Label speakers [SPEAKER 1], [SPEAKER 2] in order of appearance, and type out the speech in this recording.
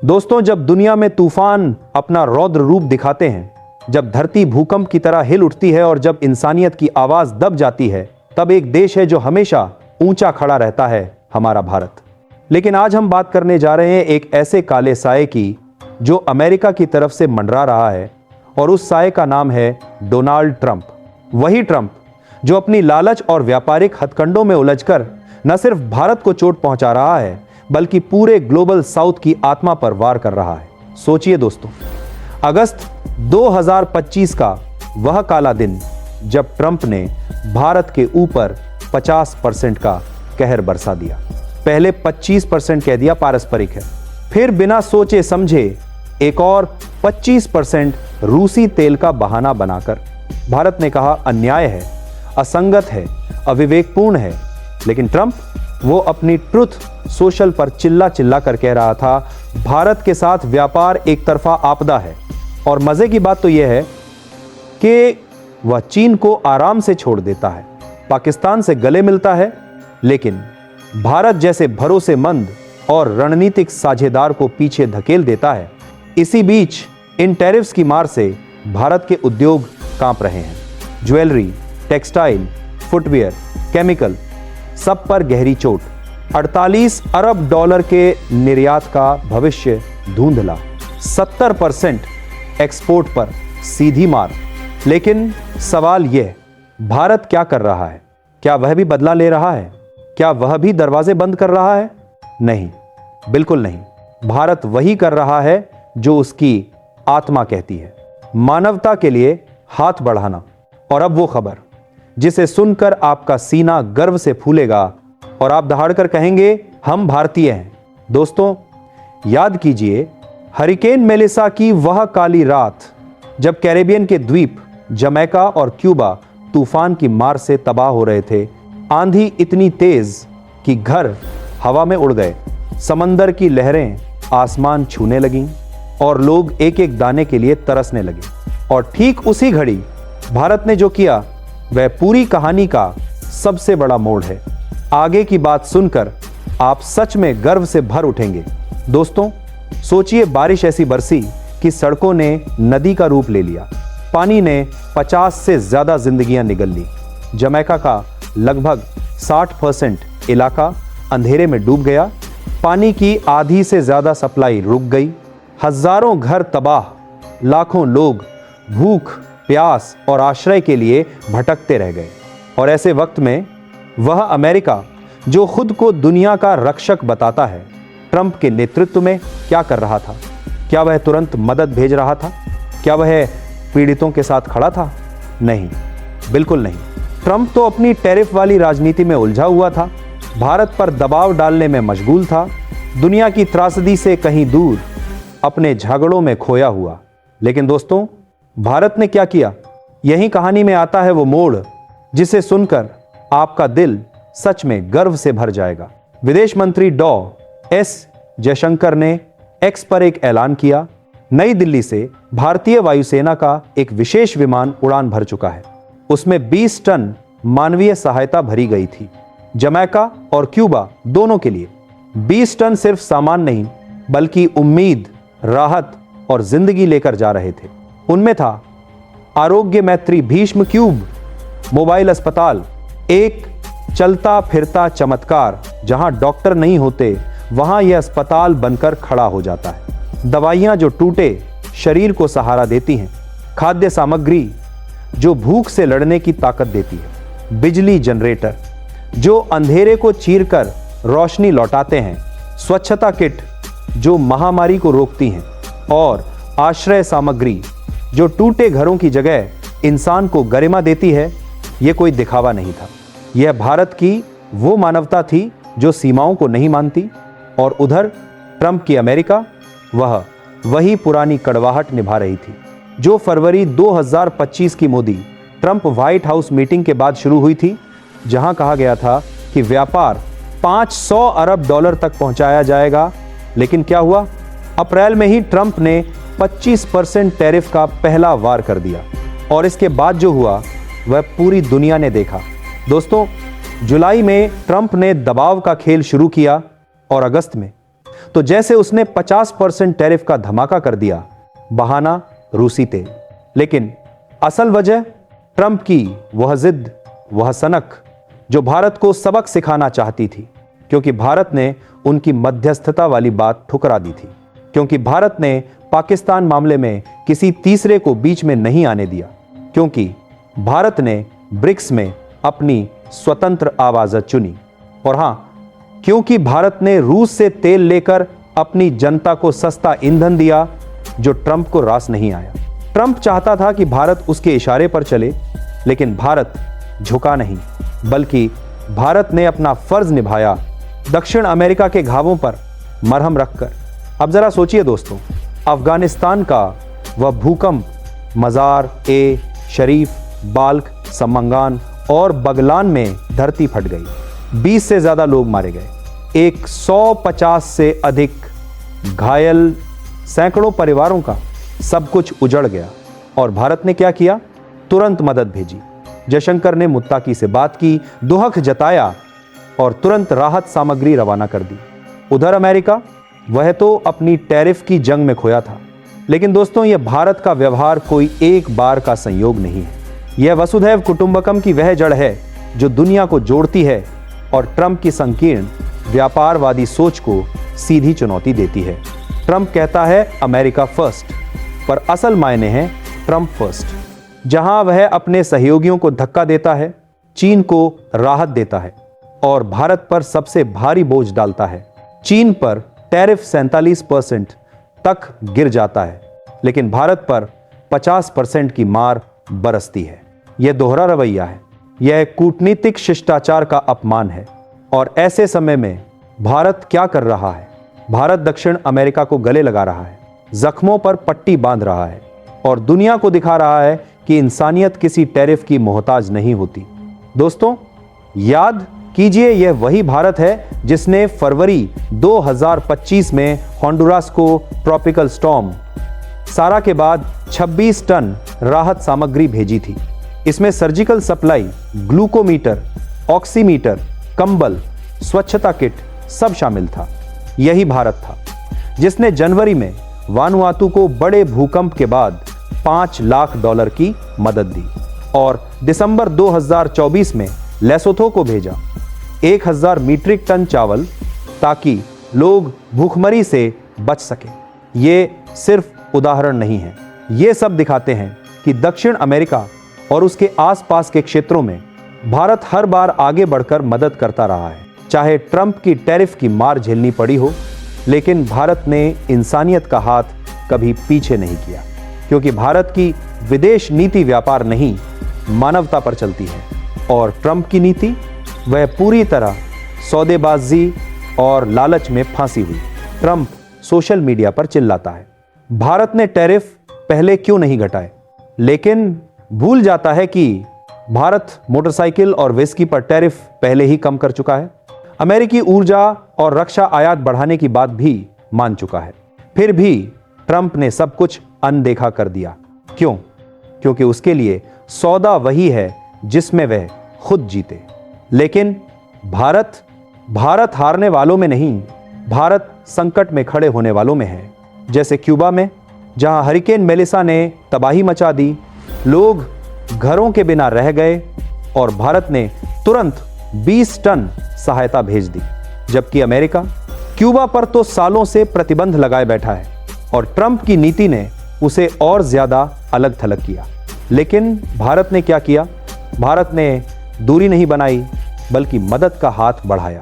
[SPEAKER 1] दोस्तों, जब दुनिया में तूफान अपना रौद्र रूप दिखाते हैं, जब धरती भूकंप की तरह हिल उठती है और जब इंसानियत की आवाज दब जाती है, तब एक देश है जो हमेशा ऊंचा खड़ा रहता है, हमारा भारत। लेकिन आज हम बात करने जा रहे हैं एक ऐसे काले साए की जो अमेरिका की तरफ से मंडरा रहा है, और उस साए का नाम है डोनाल्ड ट्रंप। वही ट्रंप जो अपनी लालच और व्यापारिक हथकंडों में उलझकर न सिर्फ भारत को चोट पहुंचा रहा है, बल्कि पूरे ग्लोबल साउथ की आत्मा पर वार कर रहा है। सोचिए दोस्तों, अगस्त 2025 का वह काला दिन जब ट्रंप ने भारत के ऊपर 50% का कहर बरसा दिया। पहले 25% कह दिया पारस्परिक है, फिर बिना सोचे समझे एक और 25% रूसी तेल का बहाना बनाकर भारत ने कहा अन्याय है, असंगत है, अविवेकपूर्ण है। लेकिन ट्रंप वो अपनी ट्रुथ सोशल पर चिल्ला चिल्ला कर कह रहा था भारत के साथ व्यापार एक तरफा आपदा है। और मजे की बात तो यह है कि वह चीन को आराम से छोड़ देता है, पाकिस्तान से गले मिलता है, लेकिन भारत जैसे भरोसेमंद और रणनीतिक साझेदार को पीछे धकेल देता है। इसी बीच इन टैरिफ्स की मार से भारत के उद्योग कांप रहे हैं। ज्वेलरी, टेक्सटाइल, फुटवियर, केमिकल, सब पर गहरी चोट। 48 अरब डॉलर के निर्यात का भविष्य धुंधला। 70% एक्सपोर्ट पर सीधी मार। लेकिन सवाल यह, भारत क्या कर रहा है? क्या वह भी बदला ले रहा है? क्या वह भी दरवाजे बंद कर रहा है? नहीं, बिल्कुल नहीं। भारत वही कर रहा है जो उसकी आत्मा कहती है, मानवता के लिए हाथ बढ़ाना। और अब वो खबर जिसे सुनकर आपका सीना गर्व से फूलेगा और आप दहाड़कर कहेंगे हम भारतीय हैं। दोस्तों, याद कीजिए हरिकेन मेलिसा की वह काली रात जब कैरेबियन के द्वीप जमैका और क्यूबा तूफान की मार से तबाह हो रहे थे। आंधी इतनी तेज कि घर हवा में उड़ गए, समंदर की लहरें आसमान छूने लगीं और लोग एक एक दाने के लिए तरसने लगे। और ठीक उसी घड़ी भारत ने जो किया वह पूरी कहानी का सबसे बड़ा मोड़ है। आगे की बात सुनकर आप सच में गर्व से भर उठेंगे। दोस्तों, सोचिए बारिश ऐसी बरसी कि सड़कों ने नदी का रूप ले लिया। पानी ने 50 से ज्यादा जिंदगियां निगल ली। जमैका का लगभग 60% इलाका अंधेरे में डूब गया। पानी की आधी से ज्यादा सप्लाई रुक गई। हजारों घर तबाह, लाखों लोग भूख, प्यास और आश्रय के लिए भटकते रह गए। और ऐसे वक्त में वह अमेरिका जो खुद को दुनिया का रक्षक बताता है, ट्रंप के नेतृत्व में क्या कर रहा था? क्या वह तुरंत मदद भेज रहा था? क्या वह पीड़ितों के साथ खड़ा था? नहीं, बिल्कुल नहीं। ट्रंप तो अपनी टैरिफ वाली राजनीति में उलझा हुआ था, भारत पर दबाव डालने में मशगूल था, दुनिया की त्रासदी से कहीं दूर अपने झगड़ों में खोया हुआ। लेकिन दोस्तों, भारत ने क्या किया? यही कहानी में आता है वो मोड़ जिसे सुनकर आपका दिल सच में गर्व से भर जाएगा। विदेश मंत्री डॉ.एस. जयशंकर ने एक्स पर एक ऐलान किया। नई दिल्ली से भारतीय वायुसेना का एक विशेष विमान उड़ान भर चुका है। उसमें 20 टन मानवीय सहायता भरी गई थी, जमैका और क्यूबा दोनों के लिए। 20 टन सिर्फ सामान नहीं, बल्कि उम्मीद, राहत और जिंदगी लेकर जा रहे थे। उनमें था आरोग्य मैत्री भीष्म क्यूब, मोबाइल अस्पताल, एक चलता फिरता चमत्कार। जहां डॉक्टर नहीं होते वहां यह अस्पताल बनकर खड़ा हो जाता है। दवाइयां जो टूटे शरीर को सहारा देती हैं, खाद्य सामग्री जो भूख से लड़ने की ताकत देती है, बिजली जनरेटर जो अंधेरे को चीरकर रोशनी लौटाते हैं, स्वच्छता किट जो महामारी को रोकती हैं, और आश्रय सामग्री जो टूटे घरों की जगह इंसान को गरिमा देती है। यह कोई दिखावा नहीं था, यह भारत की वो मानवता थी जो सीमाओं को नहीं मानती। और उधर ट्रंप की अमेरिका वही पुरानी कड़वाहट निभा रही थी जो फरवरी 2025 की Modi Trump white house meeting के बाद शुरू हुई थी, जहां कहा गया था कि व्यापार 500 अरब डॉलर तक पहुंचाया जाएगा। लेकिन क्या हुआ? अप्रैल में ही ट्रंप ने 25% टैरिफ का पहला वार कर दिया, और इसके बाद जो हुआ वह पूरी दुनिया ने देखा। दोस्तों, जुलाई में ट्रंप ने दबाव का खेल शुरू किया और अगस्त में तो जैसे उसने 50% टैरिफ का धमाका कर दिया, बहाना रूसी तेल। लेकिन असल वजह ट्रंप की वह जिद, वह सनक जो भारत को सबक सिखाना चाहती थी, क्योंकि भारत ने उनकी मध्यस्थता वाली बात ठुकरा दी थी, क्योंकि भारत ने पाकिस्तान मामले में किसी तीसरे को बीच में नहीं आने दिया, क्योंकि भारत ने ब्रिक्स में अपनी स्वतंत्र आवाज चुनी, और हां, क्योंकि भारत ने रूस से तेल लेकर अपनी जनता को सस्ता ईंधन दिया जो ट्रंप को रास नहीं आया। ट्रंप चाहता था कि भारत उसके इशारे पर चले, लेकिन भारत झुका नहीं, बल्कि भारत ने अपना फर्ज निभाया, दक्षिण अमेरिका के घावों पर मरहम रखकर। अब जरा सोचिए दोस्तों, अफगानिस्तान का वह भूकंप, मजार ए शरीफ, बाल्क, समंगान और बगलान में धरती फट गई, 20 से ज्यादा लोग मारे गए, 150 से अधिक घायल, सैकड़ों परिवारों का सब कुछ उजड़ गया। और भारत ने क्या किया? तुरंत मदद भेजी। जयशंकर ने मुत्ताकी से बात की, दुहक जताया और तुरंत राहत सामग्री रवाना कर दी। उधर अमेरिका, वह तो अपनी टैरिफ की जंग में खोया था। लेकिन दोस्तों, यह भारत का व्यवहार कोई एक बार का संयोग नहीं है। यह वसुधैव कुटुंबकम की वह जड़ है जो दुनिया को जोड़ती है और ट्रंप की संकीर्ण व्यापारवादी सोच को सीधी चुनौती देती है। ट्रंप कहता है अमेरिका फर्स्ट, पर असल मायने हैं ट्रंप फर्स्ट। जहां वह अपने सहयोगियों को धक्का देता है, चीन को राहत देता है और भारत पर सबसे भारी बोझ डालता है। चीन पर टैरिफ 47% तक गिर जाता है, लेकिन भारत पर 50% की मार बरसती है। यह दोहरा रवैया है, यह कूटनीतिक शिष्टाचार का अपमान है। और ऐसे समय में भारत क्या कर रहा है? भारत दक्षिण अमेरिका को गले लगा रहा है, जख्मों पर पट्टी बांध रहा है और दुनिया को दिखा रहा है कि इंसानियत किसी टैरिफ की मोहताज नहीं होती। दोस्तों, याद कीजिए, यह वही भारत है जिसने फरवरी 2025 में होंडुरास को ट्रॉपिकल स्टॉर्म सारा के बाद 26 टन राहत सामग्री भेजी थी। इसमें सर्जिकल सप्लाई, ग्लूकोमीटर, ऑक्सीमीटर, कंबल, स्वच्छता किट सब शामिल था। यही भारत था जिसने जनवरी में वानुआतू को बड़े भूकंप के बाद $5 लाख की मदद दी और दिसंबर 2024 में लेसोथो को भेजा 1000 मीट्रिक टन चावल, ताकि लोग भूखमरी से बच सके। ये सिर्फ उदाहरण नहीं है, ये सब दिखाते हैं कि दक्षिण अमेरिका और उसके आसपास के क्षेत्रों में भारत हर बार आगे बढ़कर मदद करता रहा है। चाहे ट्रंप की टैरिफ की मार झेलनी पड़ी हो, लेकिन भारत ने इंसानियत का हाथ कभी पीछे नहीं किया, क्योंकि भारत की विदेश नीति व्यापार नहीं, मानवता पर चलती है। और ट्रंप की नीति, वह पूरी तरह सौदेबाजी और लालच में फांसी हुई। ट्रंप सोशल मीडिया पर चिल्लाता है, भारत ने टैरिफ पहले क्यों नहीं घटाए, लेकिन भूल जाता है कि भारत मोटरसाइकिल और विस्की पर टैरिफ पहले ही कम कर चुका है। अमेरिकी ऊर्जा और रक्षा आयात बढ़ाने की बात भी मान चुका है। फिर भी ट्रंप ने सब कुछ अनदेखा कर दिया। क्यों? क्योंकि उसके लिए सौदा वही है जिसमें वह खुद जीते। लेकिन भारत हारने वालों में नहीं, भारत संकट में खड़े होने वालों में है। जैसे क्यूबा में, जहां हरिकेन मेलिसा ने तबाही मचा दी, लोग घरों के बिना रह गए और भारत ने तुरंत 20 टन सहायता भेज दी। जबकि अमेरिका क्यूबा पर तो सालों से प्रतिबंध लगाए बैठा है और ट्रंप की नीति ने उसे और ज्यादा अलग थलग किया। लेकिन भारत ने क्या किया? भारत ने दूरी नहीं बनाई, बल्कि मदद का हाथ बढ़ाया।